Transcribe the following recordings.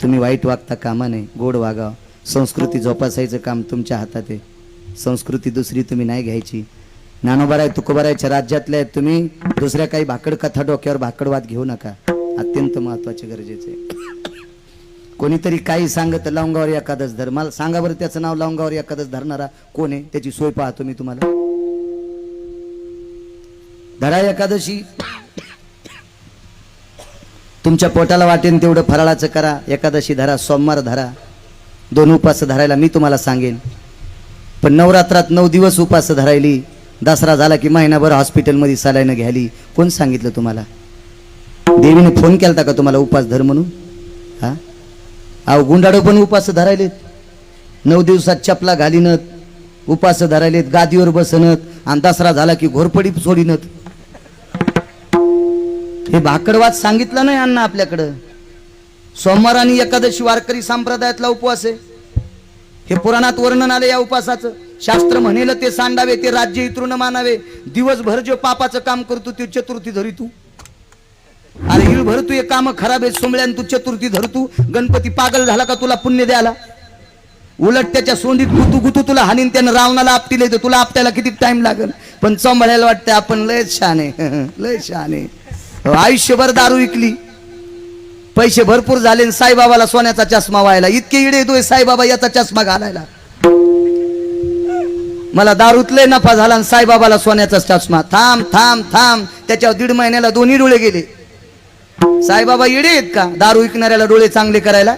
तुम्ही वाईट वागता कामा नये, गोड वागाव. संस्कृती जोपासायचं काम तुमच्या हातात आहे. संस्कृती दुसरी तुम्ही नाही घ्यायची. ज्ञानोबाराय तुकोबारायच्या राज्यातले आहेत तुम्ही. दुसऱ्या काही भाकड कथा डोक्यावर भाकडवाद घेऊ नका. अत्यंत महत्वाचे गरजेचे आहे. कोणीतरी काही सांगत लवंगावर एकादश धर. मला सांगा बरं त्याचं नाव लवंगावर एकादश धरणारा कोण आहे? त्याची सोय पाहतो मी तुम्हाला. धरा एकादशी. तुमच्या पोटाला वाटेन तेवढं फराळाचं करा. एकादशी धरा, सोमवार धरा, 2 उपास धरायला मी तुम्हाला सांगेन. पण नवरात्रात 9 दिवस उपास धरायली. दसरा झाला की महिनाभर हॉस्पिटलमध्ये सलाईन घ्यायली. कोण सांगितलं तुम्हाला? देवीने फोन केलता का तुम्हाला उपास धर म्हणून? हा, अहो गुंडाडो पण उपास धरायलेत. 9 दिवसात चपला घालीनत, उपास धरायलेत, गादीवर बसनत, आणि दसरा झाला की घोरपडी सोडीनत. हे भाकडवाद सांगितलं नाही अण्णा आपल्याकडं. सोमवार आणि एकादशी वारकरी संप्रदायातला उपवास आहे. हे पुराणात वर्णन आले या उपासाचं. शास्त्र म्हणेल ते सांडावे, ते राज्य इतरून मानावे. दिवसभर जो पापाचं काम करतो ते चतुर्थी धरी तू. अरे हिल भर तू हे काम खराब आहे सोमळ्यान, तू चतुर्थी धरतू. गणपती पागल झाला का तुला पुण्य द्यायला? उलट त्याच्या सोंडीत गुतू गुतू तुला हानीन. त्यानं रावणाला आपटीला येतं, तुला आपट्याला किती टाइम लागेल. पण सांभाळायला वाटतं आपण लय छान आहे, लय छान आहे. आयुष्यभर दारू विकली, पैसे भरपूर झाले, साईबाबाला सोन्याचा चष्मा व्हायला. इतके इडे येतोय साईबाबा याचा चष्मा घालायला. मला दारूत लय नफा झाला आणि साईबाबाला सोन्याचा चष्मा. थांब थांब थांब, त्याच्यावर 1.5 महिन्याला 2 डोळे गेले. साईबाबा इडे आहेत का दारू विकणाऱ्याला डोळे चांगले करायला?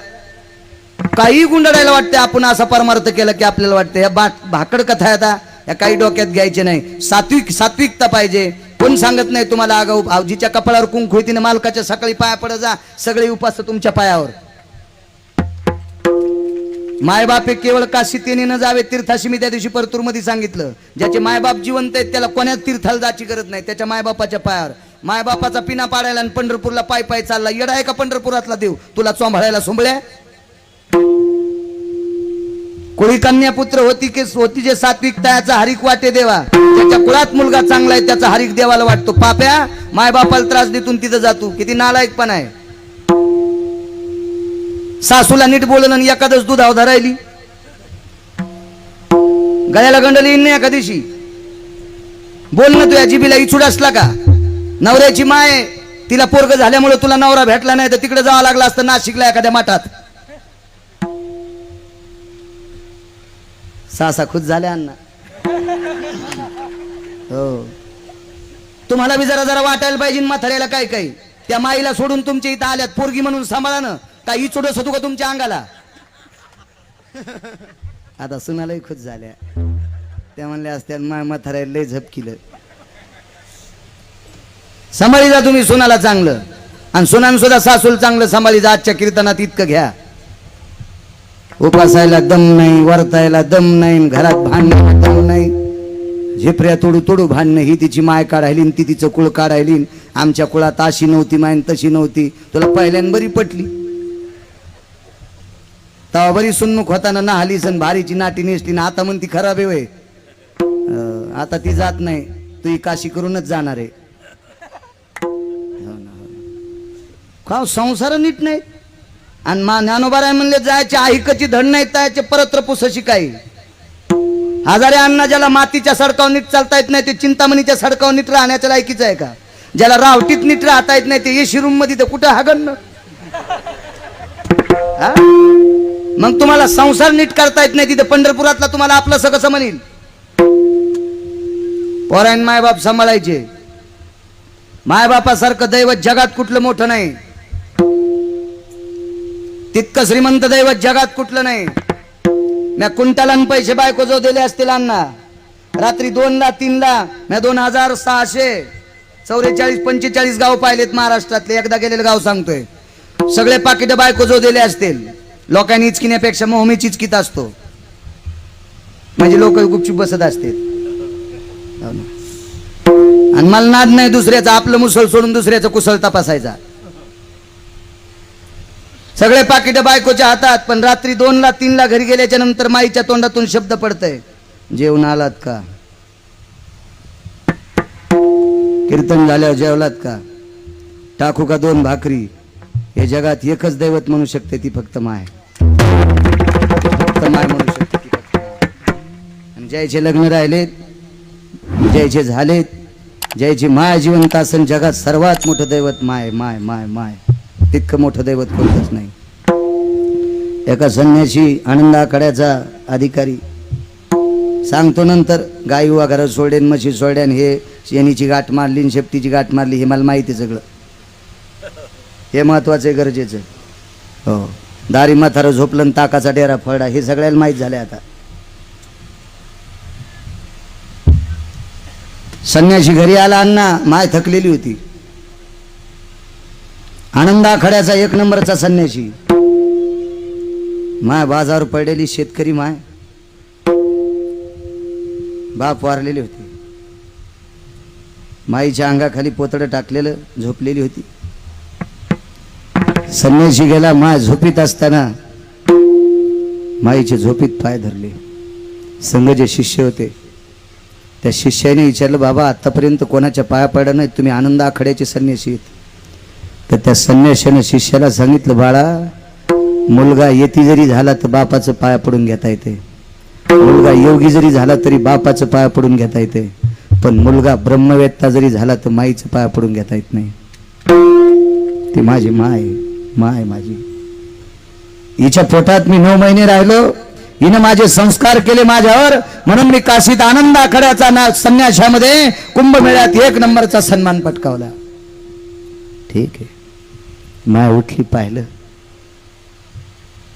काही गुंडाळायला वाटते आपण असा परमार्थ केला की आपल्याला वाटतं या भाकड कथा आता या काही डोक्यात घ्यायचे नाही. सात्विकता पाहिजे. कोण सांगत नाही तुम्हाला आगाऊ. भावजीच्या कपाळावर कुंकू आहे, तिने मालकाच्या सकाळी पाया पड जा. सगळे उपास तुमच्या पायावर. मायबाप केवळ काशी तेने न जावे तीर्थाशी. मी त्या दिवशी परतूर मध्ये सांगितलं, ज्याचे मायबाप जिवंत आहेत त्याला कोण्याच तीर्थाला जायची गरज नाही. त्याच्या मायबापाच्या पायावर. मायबापाचा पिना पाडायला आणि पंढरपूरला पाय पाय चालला. येडा आहे का पंढरपुरातला देव तुला चोंभाळायला सोंबळ्या? कोळी कन्या पुत्र होती जे सात्विकता याचा हरिक वाटे देवा. ज्याच्या कुळात मुलगा चांगला आहे त्याचा हरिक देवाला वाटतो. पाप्या मायबापाला त्रास देतून तिथं जातो. किती नालायक पण आहे. सासूला नीट बोलणं आणि एकादश दुधाव धरायली. गळ्याला गंडली नाही एखादीशी. बोलणं तुझ्या जिबीला इचूड असला का? नवऱ्याची माय, तिला पोरग झाल्यामुळे तुला नवरा भेटला नाही तर तिकडे जावं लागलं असतं नाशिकला एखाद्या मठात. सासा खुश झाल्या अण्णा. हो, तुम्हाला बी जरा जरा वाटायला पाहिजे म्हाताऱ्याला. काय काय त्या माईला सोडून तुमच्या इथं आल्यात पोरगी म्हणून सांभाळा ना. काही चुडस होतो का तुमच्या अंगाला? आता सुनालाही खुश झाल्या. त्या म्हणल्या असत्या म्हाताऱ्याला लय झपकिलं. सांभाळी जा तुम्ही सुनाला चांगलं, आणि सुनान सुद्धा सासूला चांगलं सांभाळी जा. आजच्या कीर्तनात इतकं घ्या. उपासायला दम नाही, वरतायला दम नाही, घरात भांडण दम नाही. झेपऱ्या तोडू तोडू भांडणं. ही तिची माय काढायली, ती तिचं कुळ काढायली. आमच्या कुळात अशी नव्हती माय तशी नव्हती. तुला पहिल्यान बरी पटली तवा बरी सुन्मुख होताना ना हली सण भारीची नाटी नेसली ना. आता म्हणती खराब आहे वय. आता ती जात नाही, तू काशी करूनच जाणार आहे. खाव संसार नीट नाही. आणि ज्ञानोबाराय म्हणले जायचे आहिकची धड नाही त्याचे परत्र पुसशी काही. हजारे अण्णा ज्याला मातीच्या सडकावर नीट चालता येत नाही ते चिंतामणीच्या सडकावर नीट राहण्याच्या लायकीच आहे का? ज्याला रावटीत नीट राहता येत नाही ते एसी रूम मध्ये तर कुठं हागण. मग तुम्हाला संसार नीट करता येत नाही तिथे पंढरपुरातला तुम्हाला आपलं सगळं कसं म्हणील? पोरांनी मायबाप सांभाळायचे. मायबापासारखं दैवत जगात कुठलं मोठं नाही. तितकं श्रीमंत दैवत जगात कुठलं नाही. म्या कुंटालान पैसे बायको जो दिले असतील अण्णा रात्री 2ला 3ला म्या 2644 गाव पाहिलेत महाराष्ट्रातले. एकदा गेलेलं गाव सांगतोय. सगळे पाकिट बायको जो दिले असतील. लोकांनी इचकिण्यापेक्षा मोहमी चिचकीत असतो. म्हणजे लोक गुपचूप बसत असते. आणि मला नाद नाही दुसऱ्याचा. आपलं मुसळ सोडून दुसऱ्याचं कुसळ तपासायचा. सगळे पाकिट बायकोच्या हातात. पण रात्री 2ला 3ला घरी गेल्याच्या नंतर माईच्या तोंडातून शब्द पडतय, जेवण आलात का? कीर्तन झाल्यावर जेवलात का? टाकू का 2 भाकरी? हे जगात एकच दैवत म्हणू शकते, ती फक्त माय. फक्त माय म्हणू शकते, ती फक्त माय. आणि ज्याचे लग्न राहिलेत, ज्याचे झालेत, ज्याची माय जिवंत असेल, जगात सर्वात मोठं दैवत माय. माय माय माय तितकं मोठं दैवत कोणतंच नाही. एका संन्यासी आनंद आखाड्याचा अधिकारी सांगतो, नंतर गाई वगैरे सोडेन, म्हशी सोड्यान, हे शेणीची गाठ मारली आणि शेपटीची गाठ मारली, हे मला माहिती सगळं. हे महत्वाचं आहे, गरजेचं. हो, दारी म्हातारं झोपलं आणि ताकाचा डेरा फळडा, हे सगळ्याला माहीत झालं. आता संन्यासी घरी आला, अण्णा माय थकलेली होती. आनंद आखाड्याचा एक नंबरचा संन्यासी. माय बाजार पडलेली शेतकरी माय, बाप वारलेली होती. माईच्या अंगाखाली पोतडं टाकलेलं, झोपलेली होती. संन्यासी गेला, माय झोपीत असताना माईच्या झोपीत पाय धरले. संघ जे शिष्य होते, त्या शिष्याने विचारलं, बाबा आतापर्यंत कोणाच्या पाया पडा नाही, तुम्ही आनंद आखाड्याचे संन्यासी आहेत. तर त्या संन्याशाने शिष्याला सांगितलं, बाळा मुलगा येती जरी झाला तर बापाचं पाया पडून घेता येते, मुलगा योगी जरी झाला तरी बापाचं पाया पडून घेता येते, पण मुलगा ब्रह्मवेत्ता जरी झाला तर माईचं पाया पडून घेता येत नाही. ती माझी माय, माय माझी. हिच्या पोटात मी 9 महिने राहिलो, हिने माझे संस्कार केले माझ्यावर, म्हणून मी काशीत आनंद आखाड्याचा संन्याशामध्ये कुंभमेळ्यात 1 नंबरचा सन्मान पटकावला. ठीक आहे. माय उठली, पाहिलं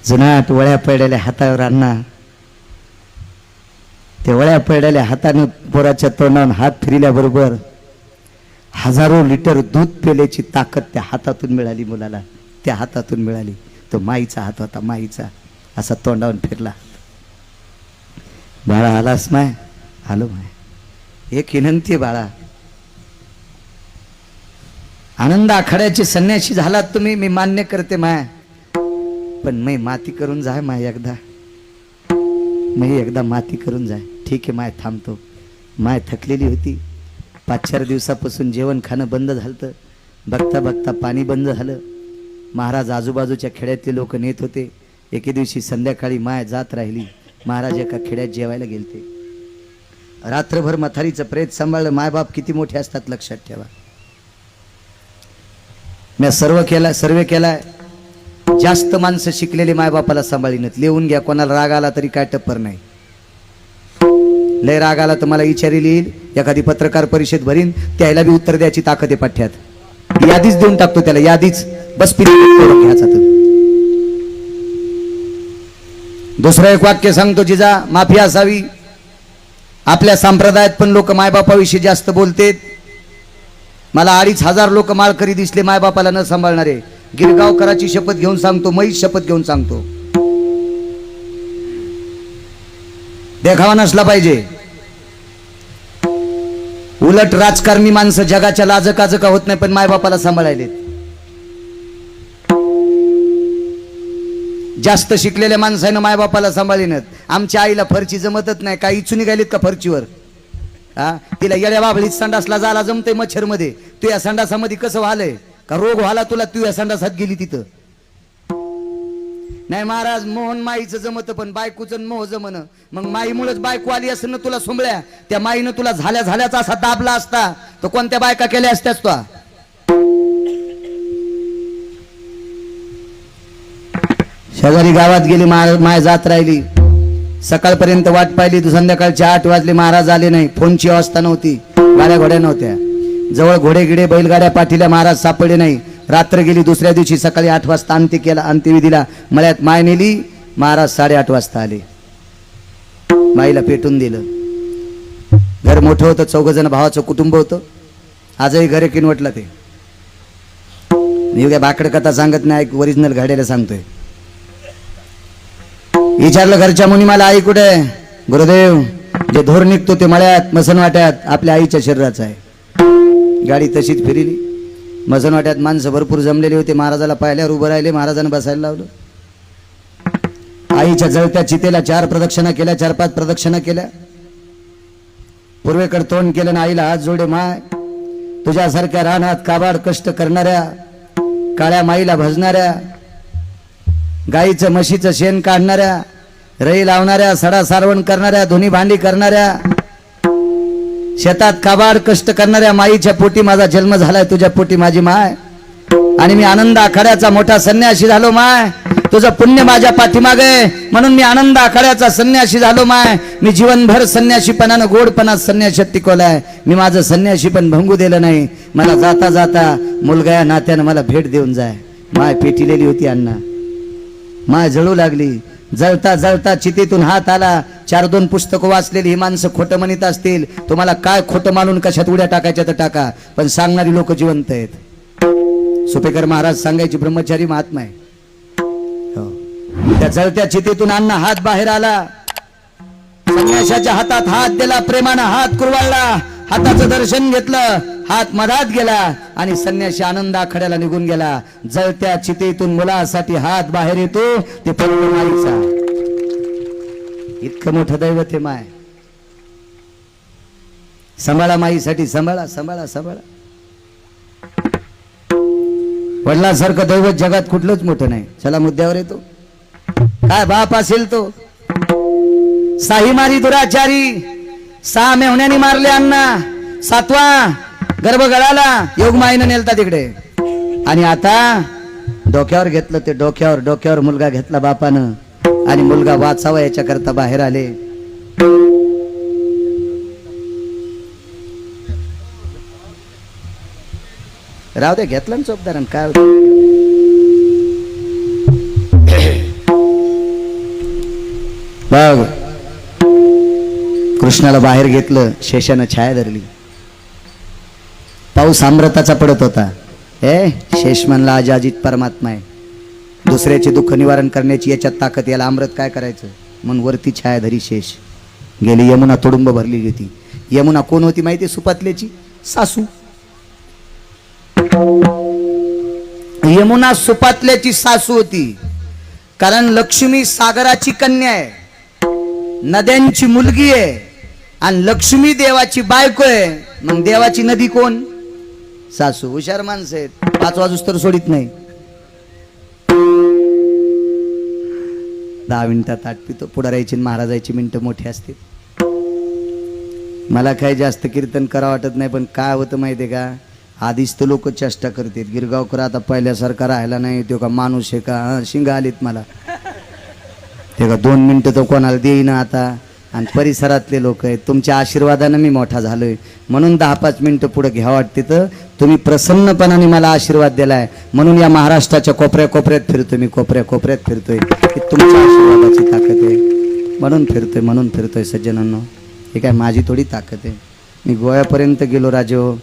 जुनाट वळ्या पडलेल्या हातावर अण्णा, ते वळ्या पडलेल्या हाताने पोराच्या तोंडावर हात फिरल्याबरोबर हजारो लिटर दूध पेल्याची ताकद त्या हातातून मिळाली मुलाला. त्या हातातून मिळाली. तो माईचा हात होता, माईचा. असा तोंडावर फिरला. बाळा आलास माय? आलो माय. एक विनंती बाळा, आनंद आखाड्याचे संन्यासी झालात तुम्ही, मी मान्य करते माय, पण मी माती करून जाय माय एकदा, मी एकदा माती करून जाय. ठीक आहे माय, थांबतो. माय थकलेली होती. 5-4 दिवसापासून जेवण खाणं बंद झालं. बघता बघता पाणी बंद झालं. महाराज आजूबाजूच्या खेड्यातले लोक नेत होते. एके दिवशी संध्याकाळी माय जात राहिली. महाराज एका खेड्यात जेवायला गेलते. रात्रभर मथारीचं प्रेत सांभाळलं. मायबाप किती मोठे असतात लक्षात ठेवा. मी सर्वे केलाय. जास्त माणसं शिकलेले मायबापाला सांभाळीनत. लिहून घ्या, कोणाला राग आला तरी काय टप्पर नाही. लय राग आला तर मला विचारी लिहिल, एखादी पत्रकार परिषद भरीन, त्याला बी उत्तर द्यायची ताकद आहे पाठ्यात. यादीच देऊन टाकतो त्याला, यादीच. बस घ्यायचा. दुसरं एक वाक्य सांगतो, जिजा माफी असावी. आपल्या संप्रदायात पण लोक मायबापाविषयी जास्त बोलतेत. मला 2,500 लोक माळकरी दिसले मायबापाला न सांभाळणारे. गिरगावकराची शपथ घेऊन सांगतो, मैच शपथ घेऊन सांगतो. देखावा नसला पाहिजे. उलट राजकारणी माणसं जगाच्या लाजकाजका होत नाही, पण मायबापाला सांभाळायले. जास्त शिकलेल्या माणसानं मायबापाला सांभाळीनत. आमच्या आईला फरची जमतच नाही. काही इचून निघालीत का फरचीवर? हा, तिला येड्या बाबळीत संडासला जायला जमतंय मच्छर मध्ये. तू या संडासामध्ये कसं व्हालंय का रोग व्हाला तुला? तू या संडासात गेली तिथं. नाही महाराज, मोहन माईचं जमत, पण बायकोचं मोह जमन. मग माईमुळेच बायको आली असं ना तुला सोंबळ्या. त्या माईनं तुला झाल्याचा असा दाबला असता तर कोणत्या बायका केल्या असत्यास तू? शेजारी गावात गेली, माय जात राहिली. सकाळपर्यंत वाट पाहिली. संध्याकाळचे 8 वाजले, महाराज आले नाही. फोनची अवस्था नव्हती, गाड्या घोड्या नव्हत्या. जवळ घोडे गिडे बैलगाड्या पाठील्या, महाराज सापडले नाही. रात्र गेली. दुसऱ्या दिवशी सकाळी 8 वाजता अंत्यविधीला मळ्यात माय नेली. महाराज 8:30 वाजता आले. माईला पेटून दिलं. घर मोठं होतं, 4 जण भावाचं कुटुंब होतं. आजही घर किनवटलं. ते मी काय बाकड कथा सांगत नाही, ओरिजिनल घड्याला सांगतोय. विचारलं घरच्या मुनी, मला आई कुठे? गुरुदेव, जे धोर निघतो ते मळ्यात मसनवाट्यात आपल्या आईच्या शरीराचं आहे. गाडी तशीच फिरली. मसनवाट्यात माणसं भरपूर जमलेले होते. महाराजाला पाहिल्यावर उभं राहिले. महाराजांना बसायला लावलं. आईच्या जळत्या चितेला 4 प्रदक्षिणा केल्या, 4-5 प्रदक्षिणा केल्या. पूर्वेकडे तोंड केलं. आईला हात जोडे. माय, तुझ्यासारख्या रानात काबाड कष्ट करणाऱ्या काळ्या माईला भजणाऱ्या, गाईचं म्हशीचं शेण काढणाऱ्या, रई लावणाऱ्या, सडा सारवण करणाऱ्या, धुनी भांडी करणाऱ्या, शेतात काबाड कष्ट करणाऱ्या माईच्या पोटी माझा जन्म झालाय, तुझ्या पोटी माझी माय. आणि मी आनंद आखाड्याचा मोठा संन्यासी झालो माय. तुझं पुण्य माझ्या पाठीमागे म्हणून मी आनंद आखाड्याचा संन्यासी झालो माय. मी जीवनभर संन्यासीपणानं गोडपणा संन्यासात टिकवलाय. मी माझं संन्यासी पण भंगू दिलं नाही. मला जाता जाता मुलगा या नात्यानं मला भेट देऊन जाय. माय पेटिलेली होती अण्णा, माय जळू लागली. जळता जळता चितेतून हात आला. 4-2 पुस्तकं वाचलेली ही माणसं खोटं म्हणत असतील. तुम्हाला काय खोटं मानून कशात उड्या टाकायच्या तर टाका, पण सांगणारी लोक जिवंत आहेत. सुपेकर महाराज सांगायची ब्रह्मचारी महात्मा आहे. त्या जळत्या चितेतून अण्णा हात बाहेर आला. संन्याशाच्या हातात हात दिला, प्रेमानं हात कुरवाळला, हाताचं दर्शन घेतलं, हात मधात गेला आणि संन्याशी आनंद आखाड्याला निघून गेला. जळत्या चितेतून मुलासाठी हात बाहेर येतो ते फक्त माईचा. इतकं मोठं दैवत आहे माय. सांभाळा माईसाठी, सांभाळा सांभाळा सांभाळा. वडिलांसारखं दैवत जगात कुठलंच मोठं नाही. चला मुद्द्यावर येतो. काय बाप असेल तो. साही मारी दुराचारी 6 मेहुण्यानी मारले अण्णा. 7वा गर्भ गळाला, योगमाईनं नेलता तिकडे. आणि आता डोक्यावर घेतलं ते, डोक्यावर मुलगा घेतला बापानं. आणि मुलगा वाचावा याच्या करता बाहेर आले. राव दे, घेतलं ना चोपदारान. काय बघ, कृष्णाला बाहेर घेतलं, शेषानं छाया धरली. पाऊस अमृताचा पडत होता. शेष म्हणला आज अजित परमात्मा आहे, दुसऱ्याचे दुःख निवारण करण्याची याच्यात ताकद, याला अमृत काय करायचं म्हणून वरती छाया धरी शेष गेली. यमुना तुडुंब भरलेली होती. यमुना कोण होती माहिती? सुपातल्याची सासू. यमुना सुपातल्याची सासू होती. कारण लक्ष्मी सागराची कन्या आहे, नद्यांची मुलगी आहे, आणि लक्ष्मी देवाची बायको आहे. मग देवाची नदी कोण? सासू. हुशार माणसं आहेत, 5 वाजूस तर सोडित नाही. 10 मिनिटात ताट पितो. पुढाऱ्याची महाराजाची मिनिटं मोठी असते. मला काही जास्त कीर्तन करावं वाटत नाही, पण काय होतं माहितीये का, आधीच तर लोक चेष्टा करतात. गिरगावकर आता पहिल्यासारखा राहायला नाही. तो का माणूस आहे का? शिंगा आलीत मला. ते का 2 मिनिटं तो कोणाला देईना आता. आणि परिसरातले लोक आहेत, तुमच्या आशीर्वादानं मी मोठा झालोय म्हणून 10-5 मिनिटं पुढे घ्या वाटते. तर तुम्ही प्रसन्नपणाने मला आशीर्वाद दिलाय म्हणून या महाराष्ट्राच्या कोपऱ्यात फिरतोय. मी कोपऱ्यात फिरतोय. ही तुमच्या आशीर्वादाची ताकद आहे म्हणून फिरतोय सज्जनांनो. हे काय माझी थोडी ताकद आहे. मी गोव्यापर्यंत गेलो राजो.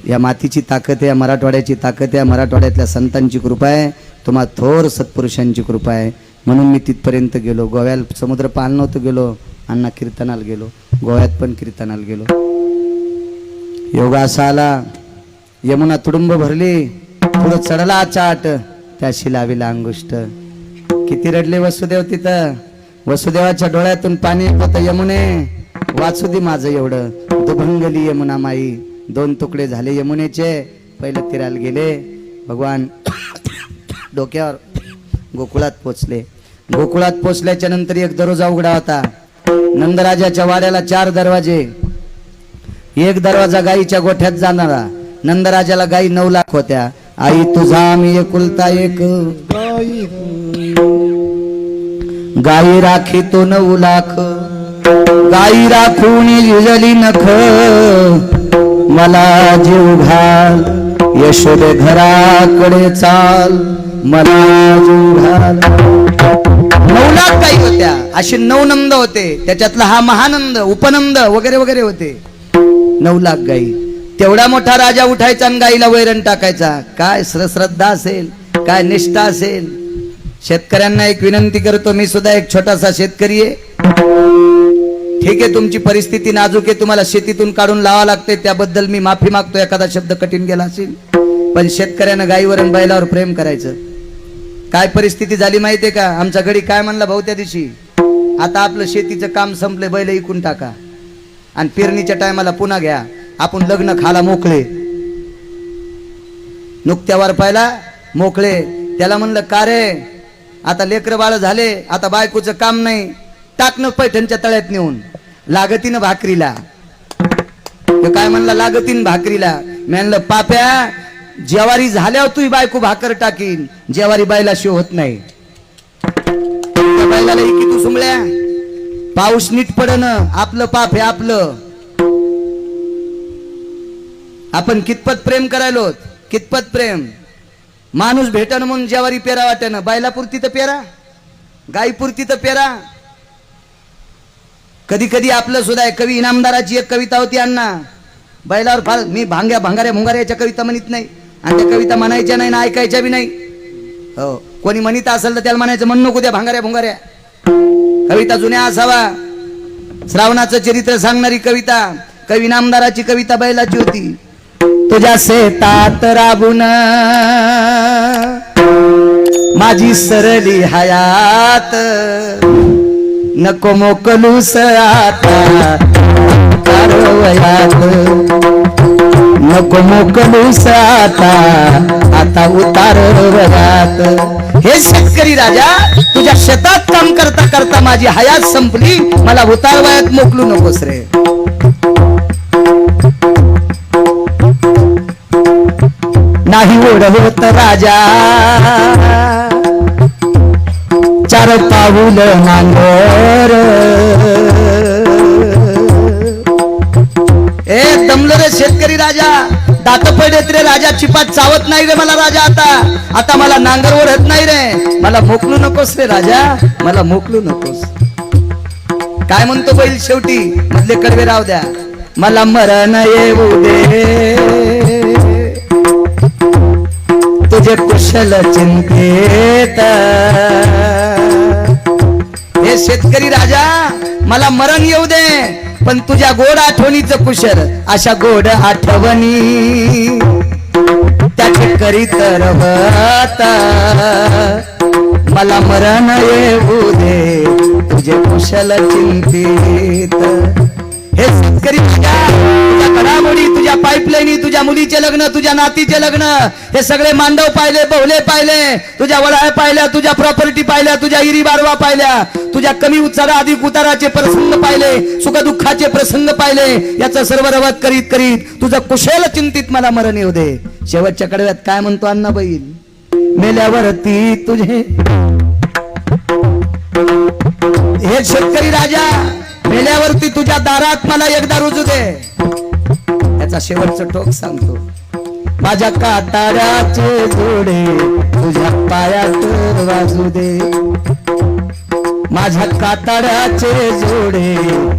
या मातीची ताकद आहे, या मराठवाड्याची ताकद आहे, या मराठवाड्यातल्या संतांची कृपा आहे, तुम्हा थोर सत्पुरुषांची कृपा आहे म्हणून मी तिथपर्यंत गेलो. गोव्याला समुद्र पाल नव्हतं गेलो, अण्णा कीर्तनाला गेलो. गोव्यात पण कीर्तनाला गेलो. योगा असा आला, यमुना तुडुंब भरली, पुढं चढला चाट, त्याशी लाविला अंगुष्ट. किती रडले वसुदेव तिथं. वसुदेवाच्या डोळ्यातून पाणी येतं. यमुने वाचू दे माझं एवढं. दुभंगली यमुना माई. 2 तुकडे झाले यमुनेचे. पहिलं तीराला गेले. भगवान डोक्यावर गोकुळात पोचले. गोकुळात पोचल्याच्या नंतर एक दरवाजा उघडा होता. नंदराजाच्या वाड्याला 4 दरवाजे. एक दरवाजा गाईच्या गोठ्यात जाणारा. नंदराजाला गाई 9 लाख होत्या. आई तुझा मी एकुलता एक, गाई राखी तो 9 लाख. गाई राखून झिजली नख, मला जीव घाल यशोदे घराकडे चाल, मला जीव घाल. 9 लाख गाई होत्या. असे 9 नंद होते. त्याच्यातला हा महानंद, उपनंद वगैरे वगैरे होते. 9 लाख गाई. तेवढा मोठा राजा उठायचा आणि गाईला वैरण टाकायचा. काय श्रद्धा असेल, काय निष्ठा असेल. शेतकऱ्यांना एक विनंती करतो, मी सुद्धा एक छोटासा शेतकरी आहे. ठीक आहे, तुमची परिस्थिती नाजूक आहे, तुम्हाला शेतीतून काढून लावा लागते, त्याबद्दल मी माफी मागतो. एखादा शब्द कठीण गेला असेल, पण शेतकऱ्यानं गाईवर आणि बैलावर प्रेम करायचं. काय परिस्थिती झाली माहितीये का? आमच्या घरी काय म्हणला भाऊ त्या दिवशी, आता आपलं शेतीचं काम संपले, बैल इकून टाका आणि पेरणीच्या टायमाला पुन्हा घ्या, आपण लग्न खाला मोकळे. नुकत्यावर पाहिला मोकळे. त्याला म्हणलं का रे, आता लेकर बाळ झाले, आता बायकोचं काम नाही, टाकणं पैठणच्या तळ्यात नेऊन, लागतीन भाकरीला. तो काय म्हणला, लागतीन भाकरीला. मी म्हणलं पाप्या, जेवारी झाल्यावर तुझी बायको भाकर टाकीन, जेवारी बायला शिव होत नाही. बैलाला की तू सुमल्या, पाऊस नीट पडन, आपलं पाप हे आपलं. आपण कितपत प्रेम करायलो, कितपत प्रेम. माणूस भेटन म्हणून जेवारी पेरा वाटेनं, बायलापुरती तर पेरा, गाईपुरती तर पेरा. कधी कधी आपलं सुद्धा आहे. कवी इनामदाराची एक कविता होती अण्णा, बैलावर फार, मी भांगाऱ्या भुंगाऱ्याच्या कविता म्हणत नाही, आणि त्या कविता म्हणायच्या नाही ना ऐकायच्या बी नाही. हो, कोणी म्हणत असेल तर त्याला म्हणायचं, म्हण नको त्या भांगाऱ्या भुंगाऱ्या. कविता जुन्या असावा. श्रावणाचं चरित्र सांगणारी कविता, कवी इनामदाराची कविता बैलाची होती. तुझ्या शेतात राबून माझी सरली हयात, नको मोकलूस आता कारवयात, नको मोकलूस आता आता उतार वयात. हे शेतकरी राजा, तुझ्या शेतात काम करता करता माझी हयात संपली, मला उतार वयात मोकलू नकोस रे. नाही ओढवत राजा चार पाऊल नांगर, ए दमलो रे शेतकरी राजा, दात पडत रे राजा, चिपात चावत नाही रे मला राजा, आता मला नांगर ओढत नाही रे, मला मोकलू नकोस रे राजा, मला मोकलू नकोस. काय म्हणतो बैल शेवटी, मधले कडवे राव द्या, मला मरण येऊ दे तुझे कुशल चिंतेत. हे शेतकरी राजा, मला मरण येऊ दे, पण तुझ्या गोड आठवणीचं कुशल, अशा गोड आठवणी त्याचे करीत रवत. मला मरण येऊ दे तुझे कुशल चिंतित. हे शेतकरी राजा, तुझ्या घडामोडी, तुझ्या पाईपलाईनी, तुझ्या मुलीचे लग्न, तुझ्या नातीचे लग्न, हे सगळे मांडव पाहिले, बहुले पाहिले, तुझ्या वडाळ्या पाहिल्या, तुझ्या प्रॉपर्टी पाहिल्या, तुझ्या इरी बारवा पाहिल्या, तुझ्या कमी उतारा अधिक उताराचे प्रसंग पाहिले, सुखदुःखाचे प्रसंग पाहिले. याचं सर्व रवत करीत करीत तुझं कुशल चिंतित मला मरण येऊ दे. शेवटच्या कडव्यात काय म्हणतो अण्णा बैल, मेल्यावरती तुझे. हे शेतकरी राजा, मेल्यावरती तुझ्या दारात मला एकदा रुजू दे. याचा शेवटचं टोक सांगतो, माझ्या काताराचे जोडे तुझ्या पायात वाजू दे, माझ्या काताराचे जोडे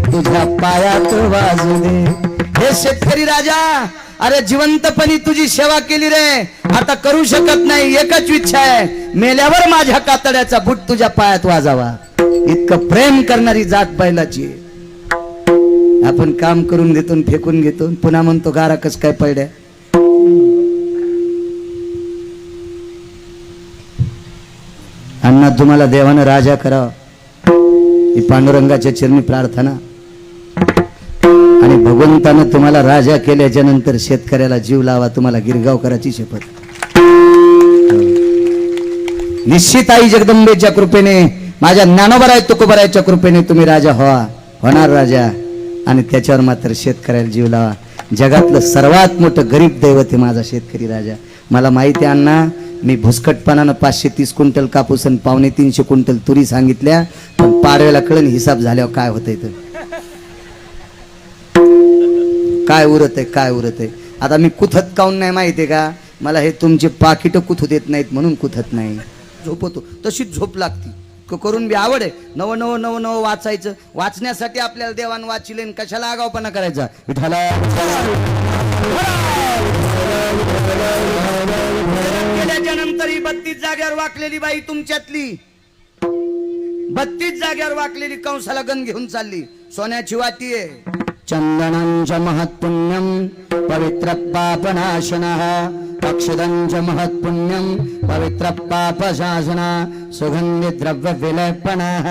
तुझ्या पायात वाजू दे. हे शेतकरी राजा, अरे जिवंतपणी तुझी सेवा केली रे, आता करू शकत नाही, एकच इच्छा आहे, मेल्यावर माझ्या कातड्याचा बूट तुझ्या पायात वाजावा. इतकं प्रेम करणारी जात बैलाची. आपण काम करून घेतो, फेकून घेतो, पुन्हा म्हणतो गारा कस काय पडल्या. अण्णा तुम्हाला देवानं राजा करावं ही पांडुरंगाच्या चरणी प्रार्थना. आणि भगवंतानं तुम्हाला राजा केल्याच्या नंतर शेतकऱ्याला जीव लावा, तुम्हाला गिरगावकराची शपथ. निश्चित आई जगदंबेच्या कृपेने, माझ्या ज्ञानोबराय तुकोबरायच्या कृपेने तुम्ही राजा होणार राजा. आणि त्याच्यावर मात्र शेतकऱ्याला जीव लावा. जगातलं सर्वात मोठं गरीब दैवत आहे माझा शेतकरी राजा. मला माहिती आहे अण्णा, मी भुसकटपणानं 530 क्विंटल कापूस आणि 350 क्विंटल तुरी सांगितल्या, पण पाडव्याला कळण हिसाब झाल्यावर काय होतंय तर काय उरत आहे, काय उरत आहे. आता मी कुथत काऊन नाही माहितीये का, मला हे तुमचे पाकिट कुथू देत नाहीत म्हणून कुथत नाही. झोपतो तशीच झोप लागती. करून बी आवड आहे, नवं नवं नवं नवं वाचायचं. वाचण्यासाठी आपल्याला देवान वाचिले, कशाला आगावपणा करायचा. विठाला गेल्याच्या नंतर ही 32 जाग्यावर वाकलेली बाई तुमच्यातली, 32 जाग्यावर वाकलेली कंसाला गण घेऊन चालली. सोन्याची वाटी आहे. चंदनंच महत्पुण्यम पवित्र पापनाशनः, अक्षदंच महत्पुण्यम पवित्र पापशासना, सुगंधि द्रव्य विलेपनः.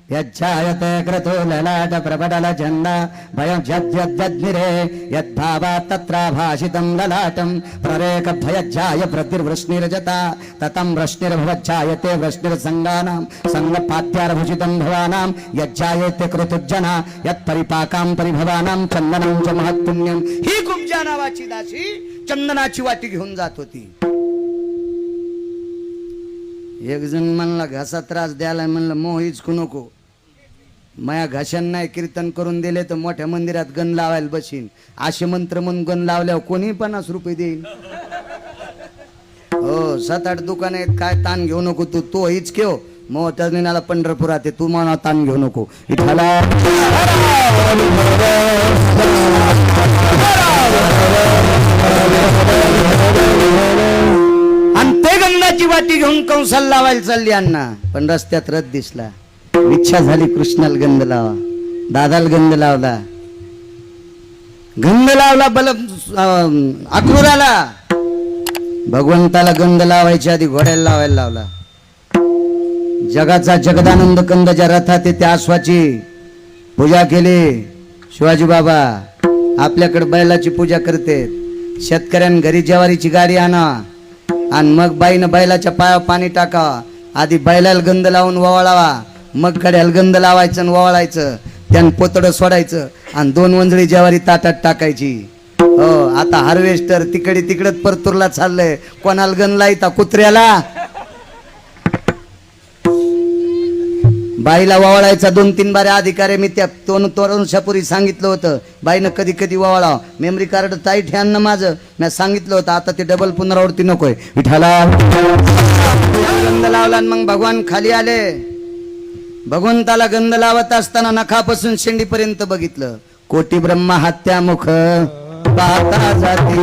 यज्जायते क्रतु ललाट प्रबडल झंडा भयं जज्जज्जज्निरे यद्भावात् तत्र भाषितं ललाटं प्ररेक भयज्जाय प्रतिर्वृष्णिर्जता ततं वृष्णिर्भवज्जायते वृष्णिर्संगानां संगपाद्यार्भुजितं भवानां यज्जायते क्रतुज्जना यत्परिपाकां परिभवानां चंदनं च महत्पुण्यं ही कुब्जा नावाची दासी चंदनाची वाटी घेऊन जात होती. एक जण म्हणला घासा त्रास द्यायला, म्हणलं मोहीच कू नको, माया घशान नाही कीर्तन करून दिले तर मोठ्या मंदिरात गण लावायला बसीन, असे मंत्र म्हणून गण लावल्यावर कोणी 50 रुपये देईल. हो 7-8 दुकान आहेत, काय ताण घेऊ नको तू, तो हीच घेऊ मोठ्या दिनाला पंढरपुरात आहे, तू म्हणा ताण घेऊ नको. विठ्ठला आणि ते गंगाची वाटी घेऊन कंसाला लावायला चालली अण्णा, पण रस्त्यात रथ दिसला. इच्छा झाली कृष्णाला गंध लावा, दादाला गंध लावला, गंध लावला बल अक्रूराला, भगवंताला गंध लावायच्या आधी घोड्याला लावायला लावला. जगाचा जगदानंद कंद ज्या रथात त्या आश्वाची पूजा केली. शिवाजी बाबा आपल्याकडे बैलाची पूजा करते, शेतकऱ्यान घरी ज्वारीची गाडी आणा आणि मग बाईनं बैलाच्या पायावर पाणी टाकावा, आधी बैलाला गंध लावून ववाळावा, मग गड्याला गंध लावायचं आणि ववाळायचं, त्यानं पोतडं सोडायचं आणि 2 वंजळी ज्वारी ताटात टाकायची. हो आता हार्वेस्टर तिकडच परतूरला चाललंय, कोणाला गंध लायता कुत्र्याला, बाईला ववाळायचा 2-3 बारे अधिकारी. मी त्या 2 वर्षापूर्वी सांगितलं होतं, बाईनं कधी कधी ववाळाव, मेमरी कार्ड टाईट ह्यान ना माझं, मी सांगितलं होतं, आता ते डबल पुनरावृत्ती नकोय. विठाला गंध लावला आणि मग भगवान खाली आले. भगवंताला गंध लावत असताना नखापासून शेंडीपर्यंत बघितलं. कोटी ब्रह्मा हत्या मुख पाहता जाते,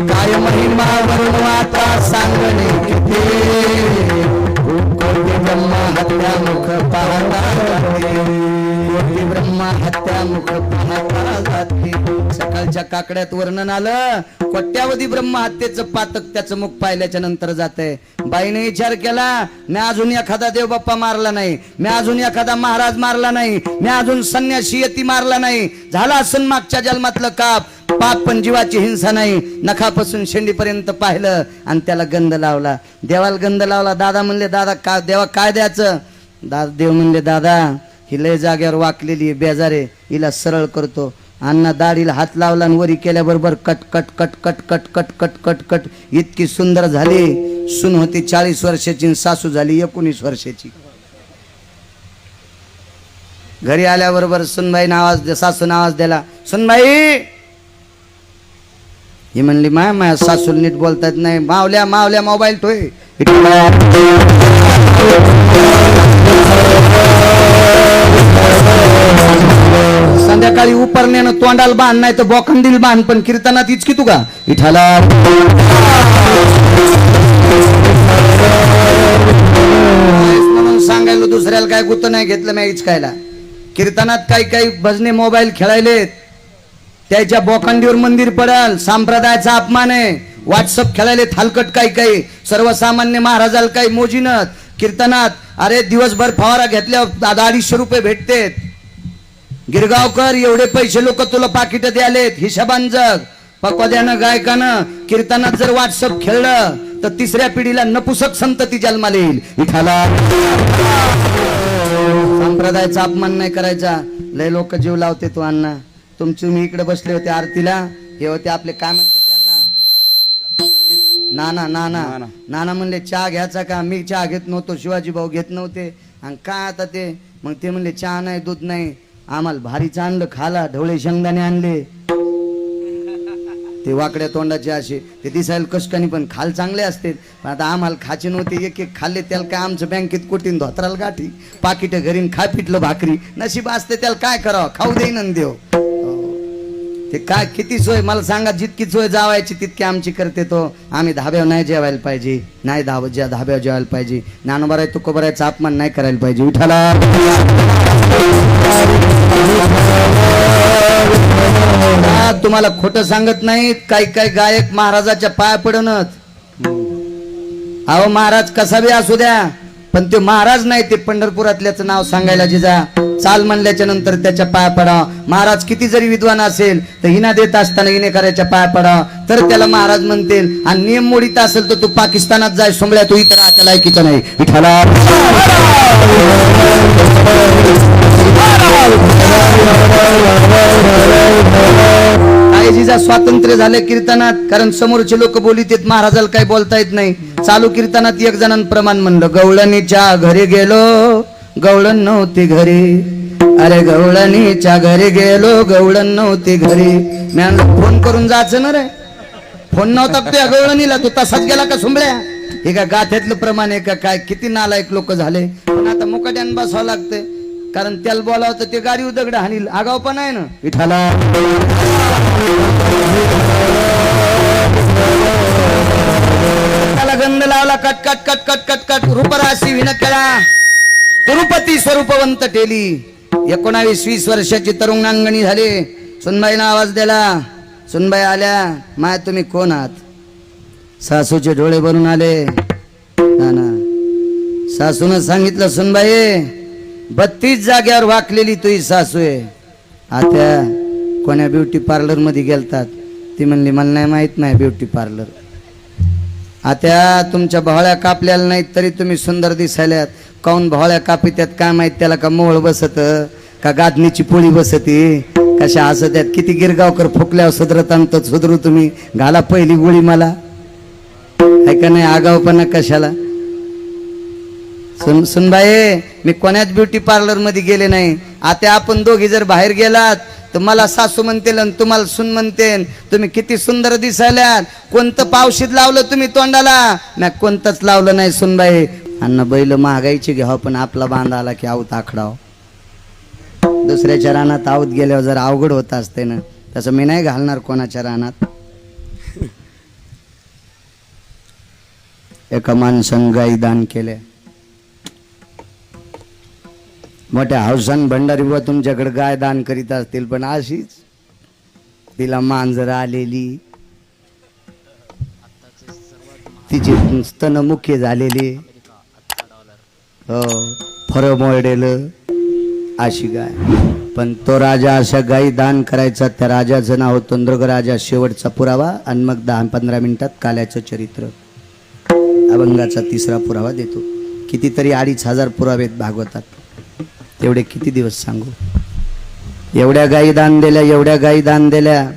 काय महिमा वरून आता सांगणे किती, कोटी ब्रह्मा हत्या मुख पाहता जाते, कोटी ब्रह्मा हत्या मुख पाहता जाते. सकाळच्या काकड्यात वर्णन आलं, कोट्यावधी ब्रह्म हत्येचं पातक त्याचं मुख पाहिल्याच्या नंतर जाते. बाईने विचार केला, मी अजून एखादा देव बाप्पा मारला नाही, मी अजून एखादा महाराज मारला नाही, मी अजून संन्यासी यती मारला नाही, झाला असून मागच्या जन्मातलं पाप पण जीवाची हिंसा नाही. नखापासून शेंडीपर्यंत पाहिलं आणि त्याला गंध लावला. देवाला गंध लावला. दादा म्हणले, दादा का देवा काय द्यायचं? देव म्हणले, दादा ही लय जाग्यावर वाकलेली आहे, बेजारे, हिला सरळ करतो. अण्णा दाढीला हात लावला आणि वरी केल्याबरोबर कट कट कट कट कट कट कट कट कट इतकी सुंदर झाली. सून होती 40 वर्षाची, सासू झाली 19 वर्षाची. घरी आल्याबरोबर सुनबाईने आवाज, सासून आवाज दिला, सुनबाई. ही म्हणली, माया सासू नीट बोलतात नाही, मावल्या मावल्या मोबाईल ठोय. संध्याकाळी उपरण्यानं तोंडाला बांध नाही तर बोखंडील बांध, पण कीर्तनात इचकी तू का विठाला. म्हणून सांगायला दुसऱ्याला काय गुत नाही घेतलं मी इचकायला. कीर्तनात काही भजने मोबाईल खेळायलेत, त्याच्या बोखंडीवर मंदिर पडाल, संप्रदायाचा अपमान आहे. व्हॉट्सअप खेळायले थालकट काही सर्वसामान्य महाराजाला काही मोजीनत. कीर्तनात अरे दिवसभर फवारा घेतल्यावर 250 रुपये भेटतेत. गिरगावकर एवढे पैसे लोक तुला पाकिट द्यालेत, हिशोबान जग. पक्वाद्यानं गायकानं कीर्तनात जर व्हॉट्सअप खेळलं तर 3ऱ्या पिढीला नपुसक संतती जन्माला येईल. विठाला संप्रदायाचा अपमान नाही करायचा. लय लोक जीव लावते तो अण्णा. तुम्ही इकडे बसले होते आरतीला, हे होते आपले काय म्हणते त्यांना, नाना म्हणले चहा घ्यायचा का? मी चहा घेत नव्हतो, शिवाजी भाऊ घेत नव्हते. आणि काय आता ते मग ते म्हणले चहा नाही दूध नाही, आम्हाला भारीच आणलं खाला, ढवळे शेंगदाणे आणले, ते वाकड्या तोंडाचे असे, ते दिसायला कष्टाने पण खाल चांगले असते. पण आता आम्हाला खाचे नव्हते, एक खाल्ले. त्याला काय आमचं बँकेत कोटीन धोत्राला गाठी, पाकिट घरीन खा पिटलं भाकरी, नशीब असते त्याला काय करावं, खाऊ देईन देव. ते काय किती सोय मला सांगा, जितकी सोय जावायची तितकी आमची करते तो. आम्ही धाब्यावर नाही जेवायला पाहिजे, नाही धाब्यावर जेवायला पाहिजे. ज्ञानोबा आहे तुकोबरायचा अपमान नाही करायला पाहिजे. विठाला तुम्हाला खोटं सांगत नाहीत, काही गायक महाराजाच्या पाया पडणच. अहो महाराज कसा बी असू द्या, पण ते महाराज नाही, ते पंढरपुरातल्याच नाव सांगायला जिजा चाल म्हणल्याच्या नंतर त्याच्या पाया पडा. महाराज किती जरी विद्वान असेल तर हिना देत असताना हिने करायच्या पाया पडा, तर त्याला महाराज म्हणतील. आणि नियम मोडीत असेल तर तू पाकिस्तानात जाय सोंगळ्या, तू इतर आता लायकीचा नाही. विठाला काय जिजा स्वातंत्र्य झाले कीर्तनात, कारण समोरचे लोक बोलीत येत, महाराजाला काही बोलता येत नाही. चालू कीर्तनात एक जणांन प्रमाण म्हणलं, गवळणीच्या घरी गेलो गवळण नव्हती घरी, अरे गवळणीच्या घरी गेलो गवळण नव्हती घरी. मी म्हणलं फोन करून जायचं ना रे, फोन नव्हता त्या गवळणीला, तू तसाच गेला का सुंबळ्या. हे का गाथ्यातलं प्रमाण आहे का काय? किती नालायक लोक झाले. पण आता मुकाट्यान बसावं लागतंय, कारण त्याला बोलावं तर ते गाडी दगड हानील, आगाव पण आहे ना. विठाला त्याला गंध लावला, कट कट कट कट कट कट रूपराशी विन केला, तिरुपती स्वरूपवंत ठेली. 19-20 वर्षाची तरुणांगणी झाली. सुनबाईनं आवाज दिला, सुनबाई आल्या. माय तुम्ही कोण आहात? सासूचे डोळे भरून आले. ना सासून सांगितलं, सुनबाई 32 जाग्यावर वाकलेली तुझी सासू आहे. आत्या कोण्या ब्युटी पार्लर मध्ये गेलतात? ती म्हणली मला नाही माहित नाही ब्युटी पार्लर. आत्या तुमच्या भोळ्या कापलेल्या नाहीत तरी तुम्ही सुंदर दिसायल्यात. काऊन भोळ्या कापित्यात काय माहित, त्याला का मोळ बसत का गादनीची पोळी बसती, कशा हसत्यात. किती गिरगावकर फुकल्यावर सुधरतांत सुधरू तुम्ही, घाला पहिली गोळी मला. ऐका नाही आगावपणा कशाला. सुनबाई मी कोण्याच ब्युटी पार्लर मध्ये गेले नाही. आता आपण दोघी जर बाहेर गेलात तर मला सासू म्हणतील आणि तुम्हाला सुन म्हणतेन. तुम्ही किती सुंदर दिसायल्यात. कोणतं पावशीत लावलं तुम्ही तोंडाला? नाही कोणतंच लावलं नाही सुनबाई. अन्न बैल महागाईची घ्याव, पण आपला बांधा आला की आवत आखडाव. दुसऱ्याच्या रानात आवत गेल्यावर जर अवघड होत असते ना, तसं मी नाही घालणार कोणाच्या रानात. एका माणसानं गाई दान केल्या. मोठ्या हौसान भंडारी बुवा तुमच्याकडे गाय दान करीत असतील, पण अशीच तिला मांजर आलेली, तिची स्तन मुख्य झालेली, हो फर मोडलेलं अशी गाय. पण तो राजा अशा गायी दान करायचा. त्या राजाचं नाव होतं नृगराजा. शेवटचा पुरावा आणि मग 10-15 मिनिटात काल्याचं चरित्र, अभंगाचा 3रा पुरावा देतो. कितीतरी 2500 पुरावेत भागवतात. तेवढे किती दिवस सांगू. एवढ्या गायी दान दिल्या, एवढ्या गायी दान दिल्या.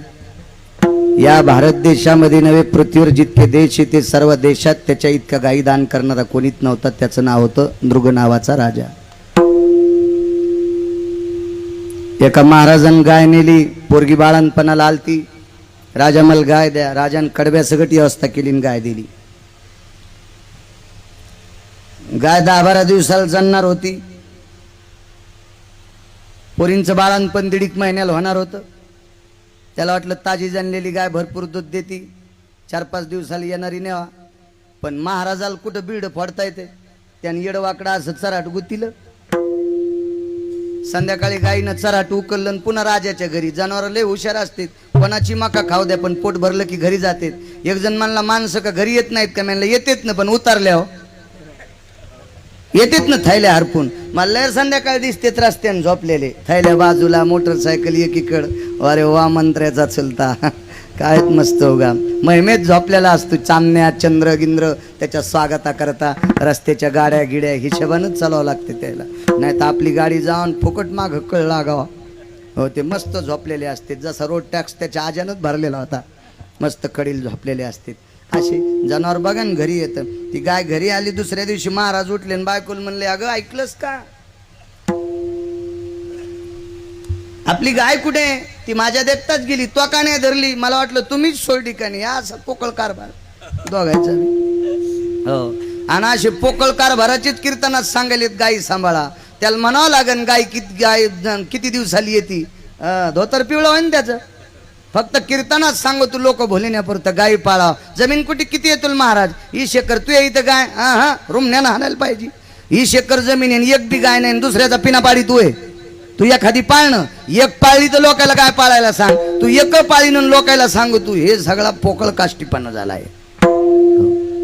या भारत देशामध्ये नव्हे, पृथ्वीवर जितके देश येते सर्व देशात त्याच्या इतका गायी दान करणारा कोणीच नव्हता. त्याचं नाव होतं नृग नावाचा राजा. एका महाराजानं गाय नेली. पोरगी बाळणपणाला आलती. राजा मला गाय द्या. राजानं कडब्या सगट व्यवस्था केली आणि गाय दिली. गाय 10-12 दिवसाला जणणार होती. पोरींचं बाळणपण 1.5 महिन्याला होणार होतं. त्याला वाटलं ताजी जनलेली गाय भरपूर दूध देती, 4-5 दिवसाला येणारी नेवा. पण महाराजाला कुठं बीड फोडता येते. त्याने येडवाकडा असं चराट गुतीलं. संध्याकाळी गायीनं चराट उकललं. पुन्हा राजाच्या घरी. जनावर लय हुशार असतात, कोणाची मका खाऊ द्या पण पोट भरलं की घरी जाते. एक जण म्हणला माणसं का घरी येत नाहीत का? म्हणलं येतेत ना, पण उतारल्या हो येतेत ना थैल्या हरपून. मला संध्याकाळी दिसतेत रस्त्याने झोपलेले, थैल्या बाजूला, मोटरसायकल एकीकड. अरे वा मंत्र्याचा चलता काय मस्त होगा. महिमेत झोपलेला असतो. चांदण्या चंद्र गिंद्र त्याच्या स्वागता करता. रस्त्याच्या गाड्या गिड्या हिशोबानच चालवावं लागते त्याला, नाही तर आपली गाडी जाऊन फुकट माग कळ लागावा. हो ते मस्त झोपलेले असते. जसा रोड टॅक्स त्याच्या आजानच भरलेला होता. मस्त कडील झोपलेले असते. असे जनावर बघा ना घरी येतं. ती गाय घरी आली. दुसऱ्या दिवशी महाराज उठले आणि बायकोल म्हणले, अगं ऐकलंस का आपली गाय कुठे? ती माझ्या देखताच गेली, तो का नाही धरली? मला वाटलं तुम्हीच सोडली का नाही. असा पोकळ कारभार दोघायचा. हो आणि असे पोकळ कारभाराचीच कीर्तनात सांगायलेत गायी सांभाळा. त्याला म्हणावं लागेल गाय किती दिवसाली येते. धोतर पिवळं होईन त्याचं. फक्त कीर्तनात सांगू तू लोक भोलिण्यापुरतं गायी पाळाव. जमीन कुठे किती येतो महाराज? 20 एकर. तू इथं गाय रुमण्यानं हाणायला पाहिजे. 20 एकर जमीन आहे, एक बी गाय नाही. दुसऱ्याचा पिना पाडी तू आहे. तू एखादी पाळणं, एक पाळली तर लोकायला काय पाळायला सांग. तू एक पाळीनं लोकायला सांगू तू. हे सगळा पोकळ काष्टीपणा झालाय.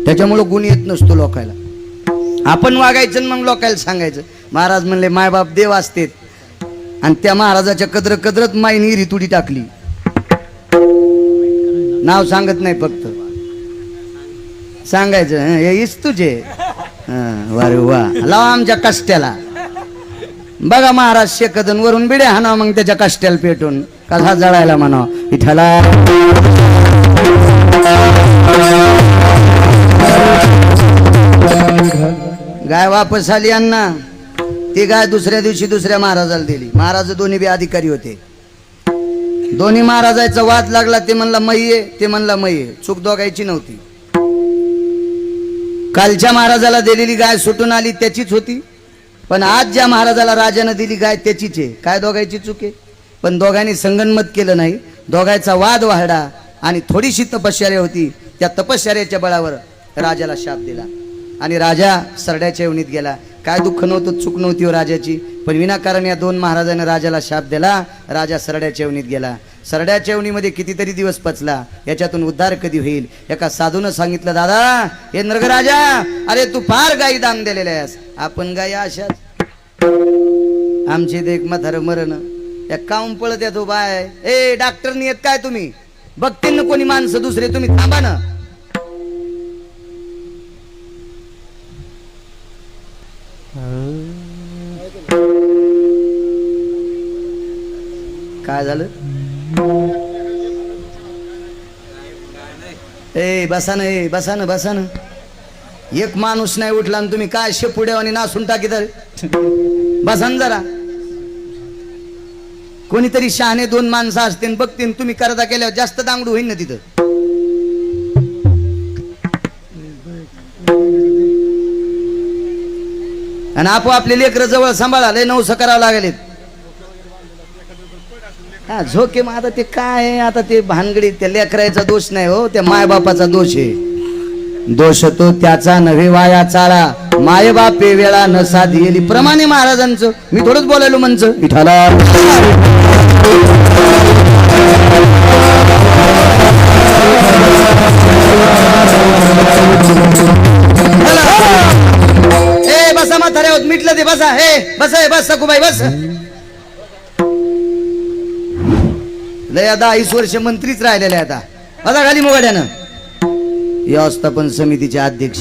त्याच्यामुळं गुण येत नसतो लोकायला. आपण वागायचं आणि मग लोकायला सांगायचं. महाराज म्हणले मायबाप देव असतेत, आणि त्या महाराजाच्या कदरत माईनी रितुडी टाकली. नाव सांगत नाही, फक्त सांगायचं हे इस तुझे. वारे वा, लावा आमच्या कष्ट्याला. बघा महाराज शेकदन वरून बिड्या हाना, मग त्याच्या कष्ट्याला पेटून कसा जळायला म्हणा विठाला. गाय वापस आली अण्णा. ती गाय दुसऱ्या दिवशी दुसऱ्या महाराजाला दिली. महाराज दोन्ही बी अधिकारी होते. दोन्ही महाराजाचा वाद लागला. ते म्हणला मैये, ते म्हणला मैये. चूक दोघायची नव्हती. कालच्या महाराजाला दिलेली गाय सुटून आली त्याचीच होती, पण आज ज्या महाराजाला राजाने दिली गाय त्याचीच आहे. काय दोघांची चूक आहे? पण दोघांनी संगनमत केलं नाही. दोघांचा वाद वाढला आणि थोडीशी तपश्चर्या होती. त्या तपश्चर्याच्या बळावर राजाला शाप दिला आणि राजा सरड्याच्या येवणीत गेला. काय दुःख नव्हतं, चूक नव्हती हो राजाची, पण विनाकारण या दोन महाराजांनी राजाला शाप दिला. राजा सरड्याच्या येवणीत गेला. सरड्याच्या येवणीमध्ये कितीतरी दिवस पचला. याच्यातून उद्धार कधी होईल? एका साधूनं सांगितलं, दादा हे नरगराजा, अरे तू फार गायी दान दिलेल्या आहेस. आपण गायी अशाच. आमचे ते एक म्हातारं मरण त्या काऊन पळत येतो बाय. ए डॉक्टरनी येत काय तुम्ही? बघतील ना कोणी माणसं दुसरे, तुम्ही थांबा ना. काय झालं? ए बसा ना, ए बसा ना, बसा ना. एक माणूस नाही उठला आणि तुम्ही काय शेपुड्या आणि नासून टाकी तर बसा ना जरा. कोणीतरी शहाणे दोन माणसं असतील बघतील, तुम्ही करता केल्यावर जास्त दांगडू होईल ना तिथं. आणि आपोआपले लेकरं जवळ सांभाळा, लय नवस करावं लागेल. हा झोके. मग आता ते काय आहे, आता ते भानगडी त्या लेकराचा दोष नाही हो, त्या मायबापाचा दोष आहे. दोष तो त्याचा नव्हे वाया चाळा, माय बापे वेळा न साधी प्रमाणे महाराजांचं. मी थोडंच बोलायलो म्हणच विठाला. ए बसा म्हातारे होत मिटलं ते. बसा हे बस, हे बस सखूबाई बस. लय 10-20 वर्ष मंत्रीच राहिलेले आता. बसा खाली मुगाड्यानं. व्यवस्थापन समितीचे अध्यक्ष.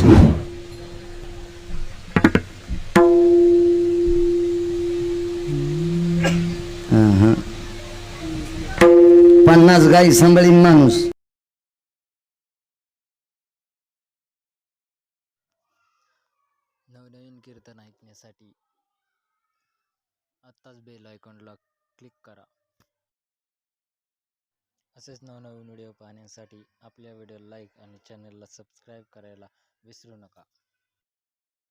50 गाई सांभाळीन माणूस. नवनवीन कीर्तन ऐकण्यासाठी आत्ताच बेल आयकॉनला क्लिक करा. असेच नवनवीन व्हिडिओ पाहण्यासाठी आपल्या व्हिडिओ लाईक आणि चॅनलला सबस्क्राईब करायला विसरू नका.